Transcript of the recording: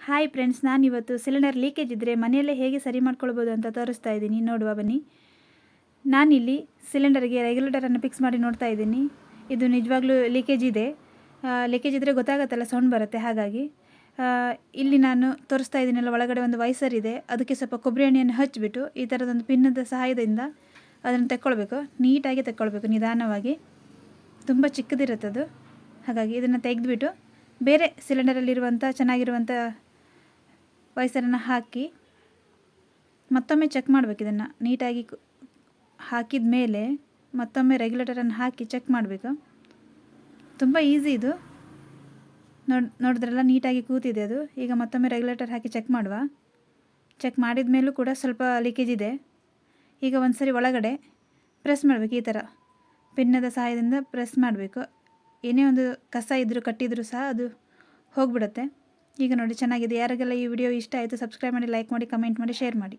Hi friends, ನಾನಿವತ್ತು cylinder leakage ಇದ್ದರೆ ಮನೆಯಲ್ಲೇ ಹೇಗೆ ಸರಿ ಮಾಡ್ಕೊಳ್ಬೋದು ಅಂತ ತೋರಿಸ್ತಾ ಇದ್ದೀನಿ. ನೋಡುವ ಬನ್ನಿ. ನಾನಿಲ್ಲಿ ಸಿಲಿಂಡರ್ಗೆ ರೆಗ್ಯುಲೇಟರನ್ನು ಫಿಕ್ಸ್ ಮಾಡಿ ನೋಡ್ತಾ ಇದ್ದೀನಿ. ಇದು ನಿಜವಾಗ್ಲೂ ಲೀಕೇಜ್ ಇದೆ. ಲೀಕೇಜ್ ಇದ್ದರೆ ಗೊತ್ತಾಗತ್ತಲ್ಲ, ಸೌಂಡ್ ಬರುತ್ತೆ. ಹಾಗಾಗಿ ಇಲ್ಲಿ ನಾನು ತೋರಿಸ್ತಾ ಇದ್ದೀನಲ್ಲ, ಒಳಗಡೆ ಒಂದು ವೈಸರ್ ಇದೆ. ಅದಕ್ಕೆ ಸ್ವಲ್ಪ ಕೊಬ್ಬರಿ ಎಣ್ಣೆಯನ್ನು ಹಚ್ಚಿಬಿಟ್ಟು ಈ ಥರದೊಂದು ಪಿನ್ನದ ಸಹಾಯದಿಂದ ಅದನ್ನು ತೆಕ್ಕೊಳ್ಬೇಕು. ನೀಟಾಗಿ ತೆಕ್ಕೊಳ್ಬೇಕು, ನಿಧಾನವಾಗಿ. ತುಂಬ ಚಿಕ್ಕದಿರುತ್ತದು. ಹಾಗಾಗಿ ಇದನ್ನು ತೆಗೆದುಬಿಟ್ಟು ಬೇರೆ ಸಿಲಿಂಡರಲ್ಲಿರುವಂಥ ಚೆನ್ನಾಗಿರುವಂಥ ವೈಸರನ್ನು ಹಾಕಿ ಮತ್ತೊಮ್ಮೆ ಚೆಕ್ ಮಾಡಬೇಕು. ಇದನ್ನು ನೀಟಾಗಿ ಹಾಕಿದ ಮೇಲೆ ಮತ್ತೊಮ್ಮೆ ರೆಗ್ಯುಲೇಟರನ್ನು ಹಾಕಿ ಚೆಕ್ ಮಾಡಬೇಕು. ತುಂಬ ಈಸಿ ಇದು. ನೋಡಿದ್ರಲ್ಲ, ನೀಟಾಗಿ ಕೂತಿದೆ ಅದು. ಈಗ ಮತ್ತೊಮ್ಮೆ ರೆಗ್ಯುಲೇಟರ್ ಹಾಕಿ ಚೆಕ್ ಮಾಡುವ. ಚೆಕ್ ಮಾಡಿದ ಮೇಲೂ ಕೂಡ ಸ್ವಲ್ಪ ಲೀಕೇಜ್ ಇದೆ. ಈಗ ಒಂದು ಸರಿ ಒಳಗಡೆ ಪ್ರೆಸ್ ಮಾಡಬೇಕು. ಈ ಥರ ಪಿನ್ನದ ಸಹಾಯದಿಂದ ಪ್ರೆಸ್ ಮಾಡಬೇಕು. ಏನೇ ಒಂದು ಕಸ ಇದ್ದರೂ ಕಟ್ಟಿದರೂ ಸಹ ಅದು ಹೋಗಿಬಿಡುತ್ತೆ. ಈಗ ನೋಡಿ, ಚೆನ್ನಾಗಿದೆ. ಯಾರಿಗೆಲ್ಲ ಈ ವಿಡಿಯೋ ಇಷ್ಟ ಆಯಿತು, ಸಬ್ಸ್ಕ್ರೈಬ್ ಮಾಡಿ, ಲೈಕ್ ಮಾಡಿ, ಕಮೆಂಟ್ ಮಾಡಿ, ಶೇರ್ ಮಾಡಿ.